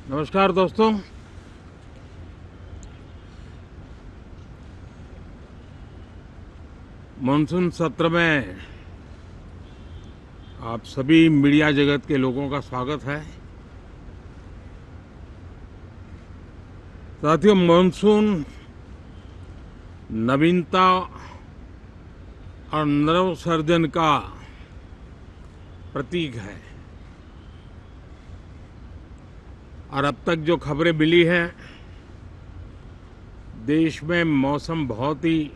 नमस्कार दोस्तों। मानसून सत्र में आप सभी मीडिया जगत के लोगों का स्वागत है। साथियों, मानसून नवीनता और नवसर्जन का प्रतीक है और अब तक जो खबरें मिली हैं, देश में मौसम बहुत ही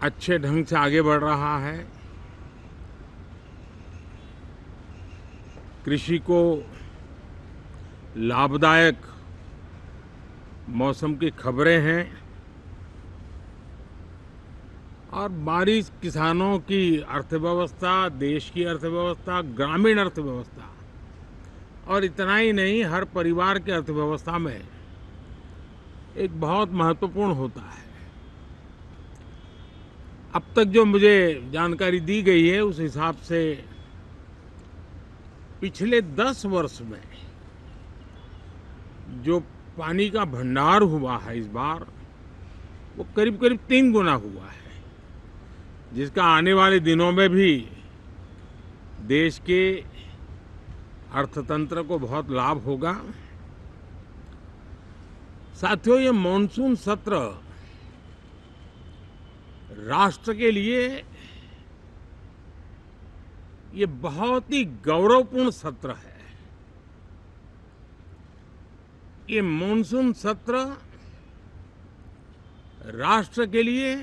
अच्छे ढंग से आगे बढ़ रहा है। कृषि को लाभदायक मौसम की खबरें हैं और बारिश किसानों की अर्थव्यवस्था, देश की अर्थव्यवस्था, ग्रामीण अर्थव्यवस्था और इतना ही नहीं, हर परिवार की अर्थव्यवस्था में एक बहुत महत्वपूर्ण होता है। अब तक जो मुझे जानकारी दी गई है उस हिसाब से पिछले 10 वर्ष में जो पानी का भंडार हुआ है इस बार, वो करीब करीब 3 गुना हुआ है, जिसका आने वाले दिनों में भी देश के अर्थतंत्र को बहुत लाभ होगा। साथियों, ये मॉनसून सत्र राष्ट्र के लिए ये बहुत ही गौरवपूर्ण सत्र है। ये मॉनसून सत्र राष्ट्र के लिए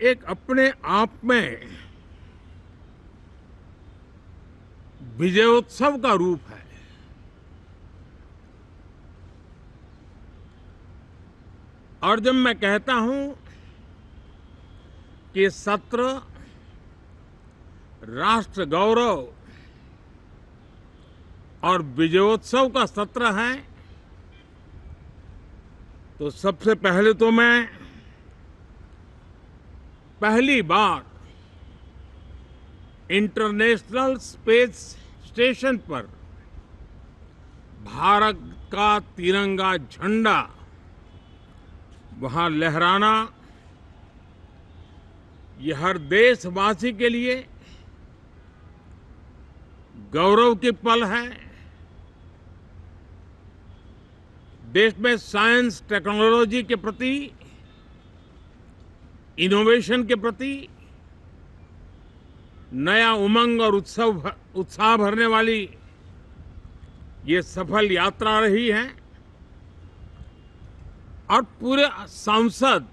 एक अपने आप में विजयोत्सव का रूप है। और जब मैं कहता हूं कि सत्र राष्ट्र गौरव और विजयोत्सव का सत्र है, तो सबसे पहले तो मैं पहली बार इंटरनेशनल स्पेस स्टेशन पर भारत का तिरंगा झंडा वहां लहराना, ये हर देशवासी के लिए गौरव की पल है। देश में साइंस टेक्नोलॉजी के प्रति, इनोवेशन के प्रति नया उमंग और उत्साह भरने वाली ये सफल यात्रा रही है। और पूरे सांसद,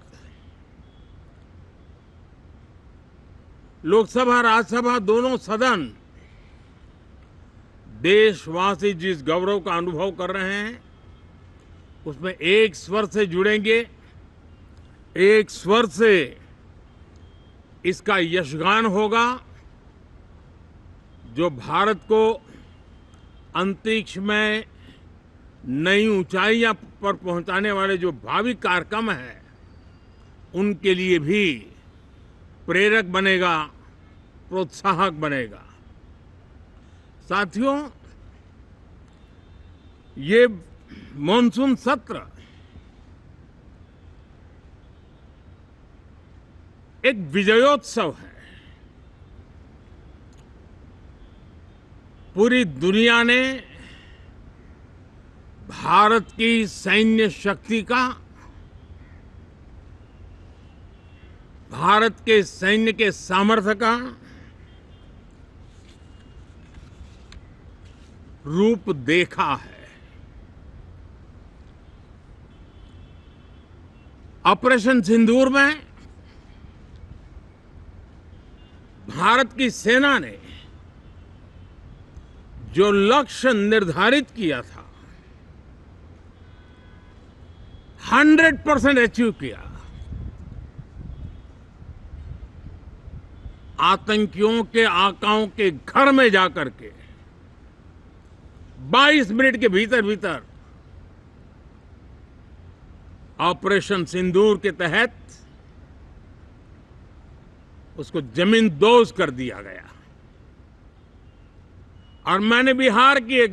लोकसभा राज्यसभा दोनों सदन, देशवासी जिस गौरव का अनुभव कर रहे हैं उसमें एक स्वर से जुड़ेंगे, एक स्वर से इसका यशगान होगा। जो भारत को अंतरिक्ष में नई ऊंचाइयां पर पहुंचाने वाले जो भावी कार्यक्रम हैं, उनके लिए भी प्रेरक बनेगा, प्रोत्साहक बनेगा। साथियों, ये मॉनसून सत्र एक विजयोत्सव है। पूरी दुनिया ने भारत की सैन्य शक्ति का, भारत के सैन्य के सामर्थ्य का रूप देखा है। ऑपरेशन सिंदूर में भारत की सेना ने जो लक्ष्य निर्धारित किया था, 100% अचीव किया। आतंकियों के आकाओं के घर में जाकर के 22 मिनट के भीतर भीतर ऑपरेशन सिंदूर के तहत उसको जमींदोज कर दिया गया। और मैंने बिहार की एक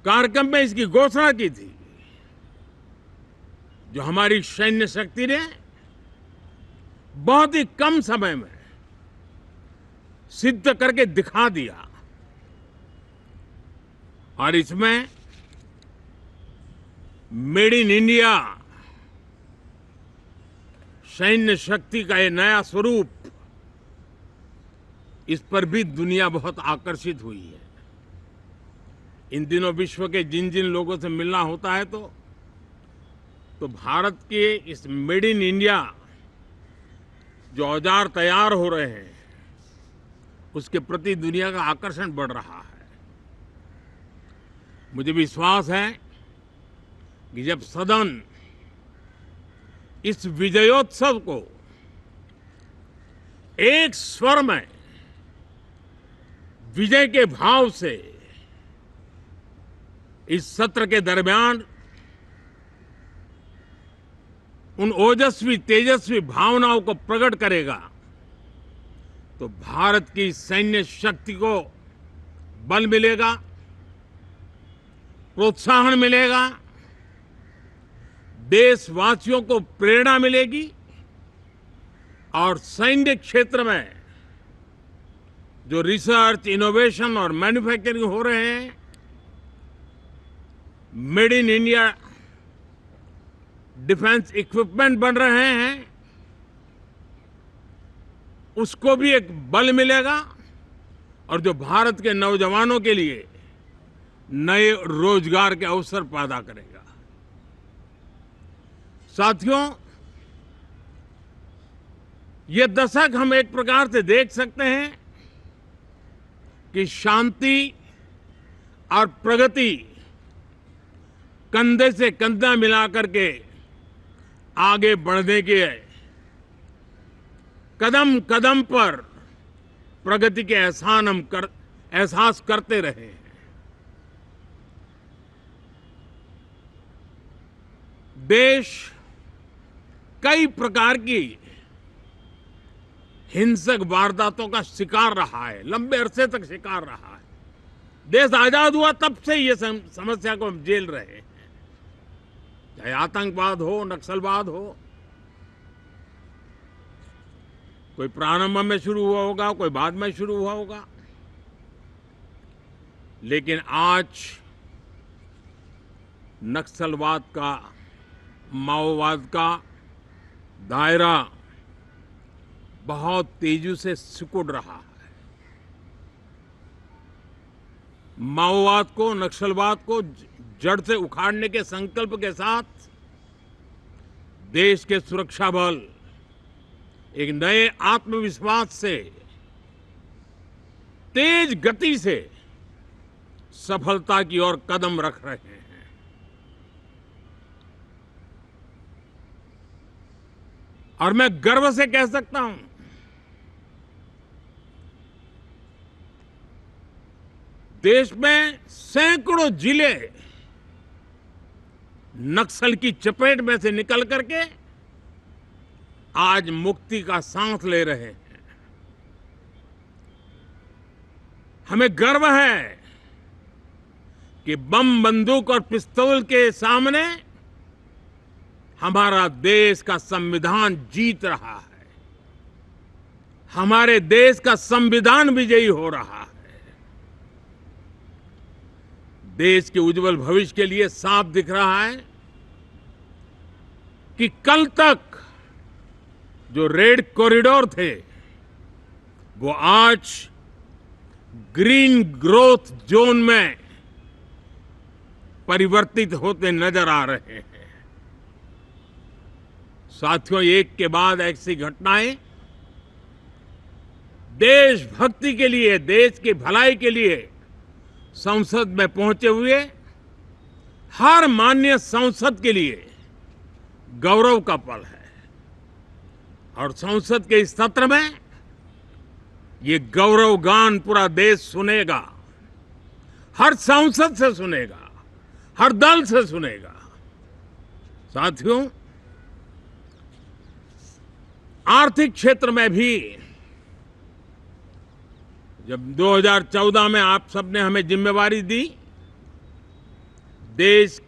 कार्यक्रम में इसकी घोषणा की थी, जो हमारी सैन्य शक्ति ने बहुत ही कम समय में सिद्ध करके दिखा दिया। और इसमें मेड इन इंडिया सैन्य शक्ति का ये नया स्वरूप, इस पर भी दुनिया बहुत आकर्षित हुई है। इन दिनों विश्व के जिन जिन लोगों से मिलना होता है तो भारत के इस मेड इन इंडिया जो औजार तैयार हो रहे हैं, उसके प्रति दुनिया का आकर्षण बढ़ रहा है। मुझे विश्वास है कि जब सदन इस विजयोत्सव को एक स्वर में विजय के भाव से इस सत्र के दरमियान उन ओजस्वी तेजस्वी भावनाओं को प्रकट करेगा, तो भारत की सैन्य शक्ति को बल मिलेगा, प्रोत्साहन मिलेगा, देशवासियों को प्रेरणा मिलेगी और सैन्य क्षेत्र में जो रिसर्च, इनोवेशन और मैन्युफैक्चरिंग हो रहे हैं, made in India defence equipment बन रहे हैं, उसको भी एक बल मिलेगा और जो भारत के नौजवानों के लिए नए रोजगार के अवसर पैदा करेगा। साथियों, ये दशक हम एक प्रकार से देख सकते हैं कि शांति और प्रगति कंधे से कंधा मिलाकर के आगे बढ़ने के कदम कदम पर प्रगति के एहसास करते रहे हैं। देश कई प्रकार की हिंसक वारदातों का शिकार रहा है, लंबे अरसे तक शिकार रहा है। देश आजाद हुआ तब से ये समस्या को हम झेल रहे हैं, चाहे आतंकवाद हो, नक्सलवाद हो। कोई प्रारंभ में शुरू हुआ होगा, कोई बाद में शुरू हुआ होगा, लेकिन आज नक्सलवाद का, माओवाद का दायरा बहुत तेजी से सिकुड़ रहा है। माओवाद को, नक्सलवाद को जड़ से उखाड़ने के संकल्प के साथ देश के सुरक्षा बल एक नए आत्मविश्वास से, तेज गति से सफलता की ओर कदम रख रहे हैं। और मैं गर्व से कह सकता हूं, देश में सैकड़ों जिले नक्सल की चपेट में से निकल करके आज मुक्ति का सांस ले रहे हैं। हमें गर्व है कि बम, बंदूक और पिस्तौल के सामने हमारा देश का संविधान जीत रहा है, हमारे देश का संविधान विजयी हो रहा है। देश के उज्जवल भविष्य के लिए साफ दिख रहा है कि कल तक जो रेड कॉरिडोर थे, वो आज ग्रीन ग्रोथ जोन में परिवर्तित होते नजर आ रहे हैं। साथियों, एक के बाद ऐसी घटनाएं देशभक्ति के लिए, देश की भलाई के लिए संसद में पहुंचे हुए हर माननीय सांसद के लिए गौरव का पल है। और संसद के इस सत्र में ये गौरव गान पूरा देश सुनेगा, हर सांसद से सुनेगा, हर दल से सुनेगा। साथियों, आर्थिक क्षेत्र में भी जब 2014 में आप सबने हमें जिम्मेवारी दी, देश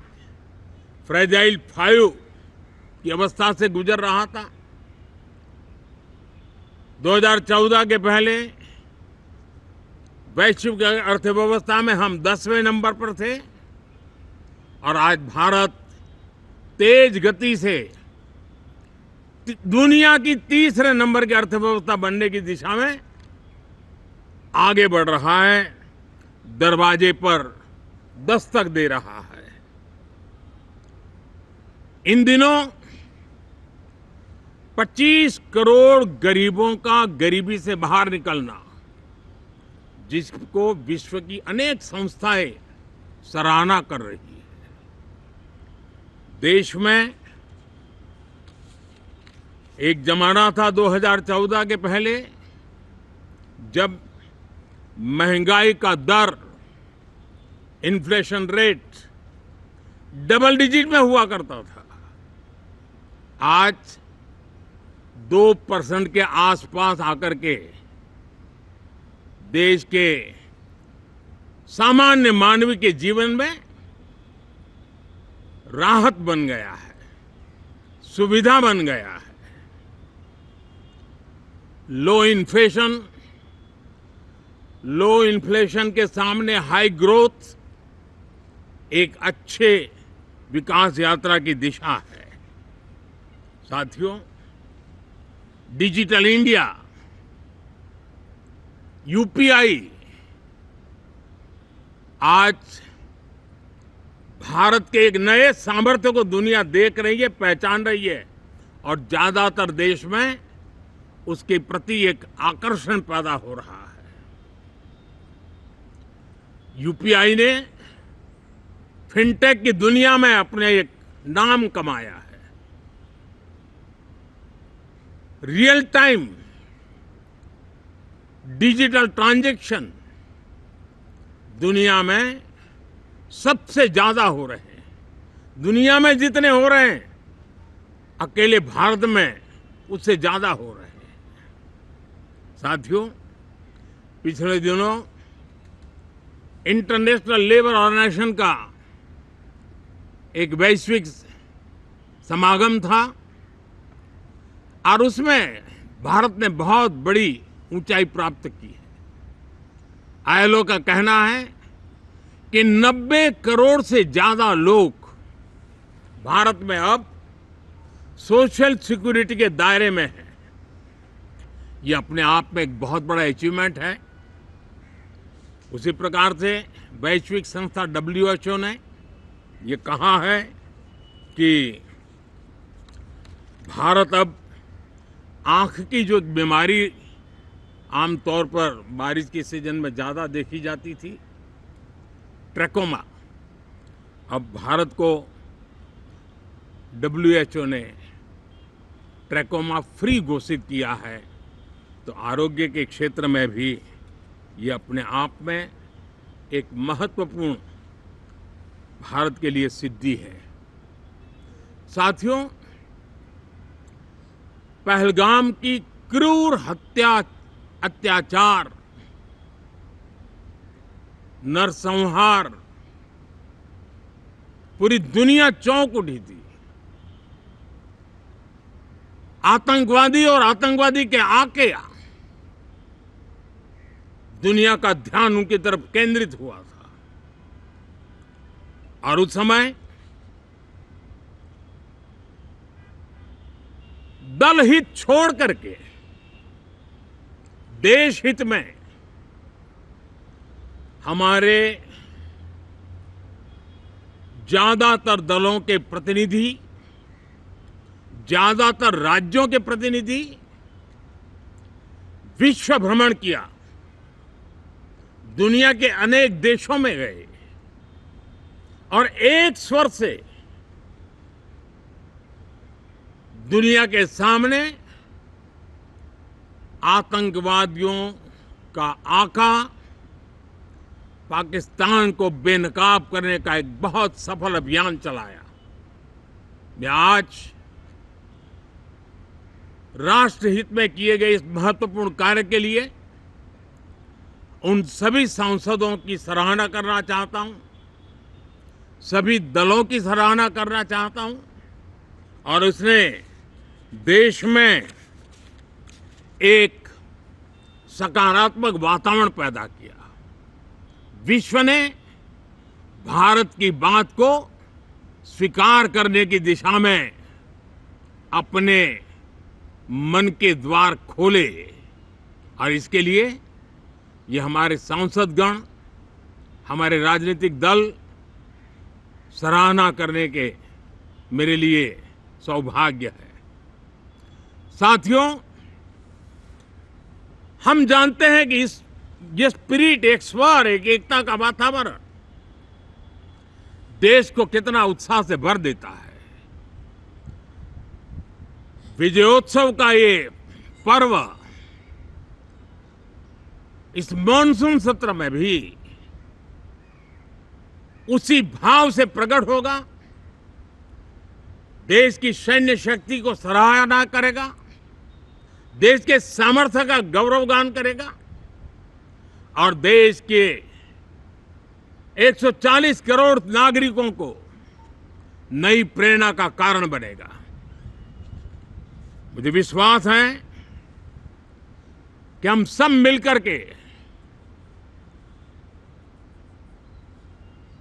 फ्रेजाइल 5 की अवस्था से गुजर रहा था। 2014 के पहले वैश्विक अर्थव्यवस्था में हम 10वें नंबर पर थे और आज भारत तेज गति से दुनिया की तीसरे नंबर की अर्थव्यवस्था बनने की दिशा में आगे बढ़ रहा है, दरवाजे पर दस्तक दे रहा है। इन दिनों 25 करोड़ गरीबों का गरीबी से बाहर निकलना, जिसको विश्व की अनेक संस्थाएं सराहना कर रही है। देश में एक जमाना था 2014 के पहले, जब महंगाई का दर, इन्फ्लेशन रेट डबल डिजिट में हुआ करता था। आज 2% के आसपास आकर के देश के सामान्य मानव के जीवन में राहत बन गया है, सुविधा बन गया है। लो इन्फ्लेशन के सामने हाई ग्रोथ एक अच्छे विकास यात्रा की दिशा है। साथियों, डिजिटल इंडिया, यूपीआई आज भारत के एक नए सामर्थ्य को दुनिया देख रही है, पहचान रही है और ज्यादातर देश में उसके प्रति एक आकर्षण पैदा हो रहा है। यूपीआई ने फिनटेक की दुनिया में अपने एक नाम कमाया है। रियल टाइम डिजिटल ट्रांजैक्शन दुनिया में सबसे ज्यादा हो रहे हैं। दुनिया में जितने हो रहे हैं, अकेले भारत में उससे ज्यादा हो रहे हैं। साथियों, पिछले दिनों इंटरनेशनल लेबर ऑर्गेनाइजेशन का एक वैश्विक समागम था और उसमें भारत ने बहुत बड़ी ऊंचाई प्राप्त की है। आईएलओ का कहना है कि 90 करोड़ से ज्यादा लोग भारत में अब सोशल सिक्योरिटी के दायरे में हैं। ये अपने आप में एक बहुत बड़ा अचीवमेंट है। उसी प्रकार से वैश्विक संस्था WHO ने ये कहा है कि भारत अब आंख की जो बीमारी आमतौर पर बारिश के सीजन में ज्यादा देखी जाती थी, ट्रैकोमा, अब भारत को WHO ने ट्रैकोमा फ्री घोषित किया है। तो आरोग्य के क्षेत्र में भी ये अपने आप में एक महत्वपूर्ण भारत के लिए सिद्धि है। साथियों, पहलगाम की क्रूर अत्याचार, नरसंहार, पूरी दुनिया चौंक उठी थी। आतंकवादी और आतंकवादी के आके दुनिया का ध्यान उनकी तरफ केंद्रित हुआ था और उस समय दल हित छोड़ करके देश हित में हमारे ज्यादातर दलों के प्रतिनिधि, ज्यादातर राज्यों के प्रतिनिधि विश्व भ्रमण किया, दुनिया के अनेक देशों में गए और एक स्वर से दुनिया के सामने आतंकवादियों का आका पाकिस्तान को बेनकाब करने का एक बहुत सफल अभियान चलाया। मैं आज राष्ट्रहित में किए गए इस महत्वपूर्ण कार्य के लिए उन सभी सांसदों की सराहना करना चाहता हूं, सभी दलों की सराहना करना चाहता हूं और उसने देश में एक सकारात्मक वातावरण पैदा किया। विश्व ने भारत की बात को स्वीकार करने की दिशा में अपने मन के द्वार खोले और इसके लिए ये हमारे सांसदगण, हमारे राजनीतिक दल सराहना करने के मेरे लिए सौभाग्य है। साथियों, हम जानते हैं कि ये स्पिरिट, एक स्वर, एक एकता का वातावरण देश को कितना उत्साह से भर देता है। विजयोत्सव का ये पर्व इस मॉनसून सत्र में भी उसी भाव से प्रकट होगा। देश की सैन्य शक्ति को सराहना करेगा, देश के सामर्थ्य का गौरवगान करेगा और देश के 140 करोड़ नागरिकों को नई प्रेरणा का कारण बनेगा। मुझे विश्वास है कि हम सब मिलकर के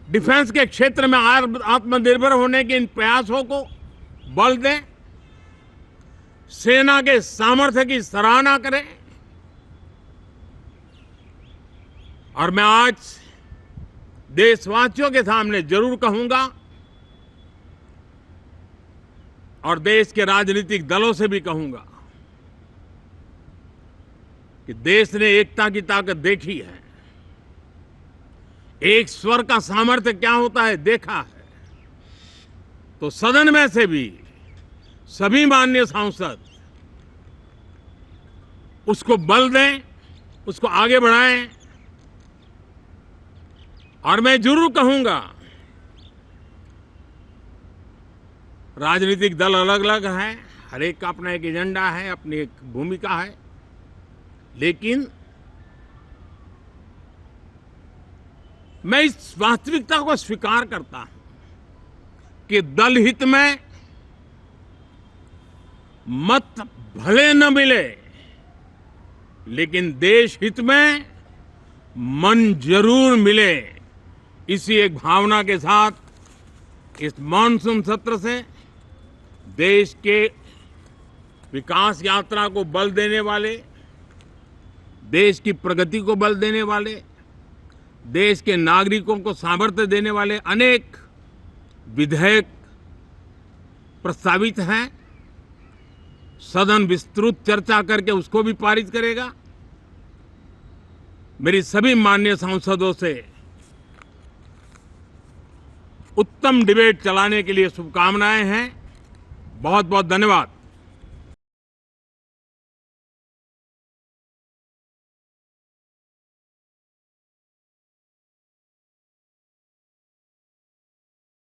डिफेंस के क्षेत्र में आत्मनिर्भर होने के इन प्रयासों को बल दें, सेना के सामर्थ्य की सराहना करें और मैं आज देशवासियों के सामने जरूर कहूंगा और देश के राजनीतिक दलों से भी कहूंगा कि देश ने एकता की ताकत देखी है, एक स्वर का सामर्थ्य क्या होता है देखा है। तो सदन में से भी सभी माननीय सांसद उसको बल दें, उसको आगे बढ़ाएं और मैं जरूर कहूंगा, राजनीतिक दल अलग अलग हैं, हर एक का अपना एक एजेंडा है, अपनी एक भूमिका है, लेकिन मैं इस वास्तविकता को स्वीकार करता हूं कि दल हित में मत भले न मिले, लेकिन देश हित में मन जरूर मिले। इसी एक भावना के साथ इस मॉनसून सत्र से देश के विकास यात्रा को बल देने वाले, देश की प्रगति को बल देने वाले, देश के नागरिकों को सामर्थ्य देने वाले अनेक विधेयक प्रस्तावित हैं। सदन विस्तृत चर्चा करके उसको भी पारित करेगा। मेरी सभी माननीय सांसदों से उत्तम डिबेट चलाने के लिए शुभकामनाएं हैं। बहुत बहुत धन्यवाद।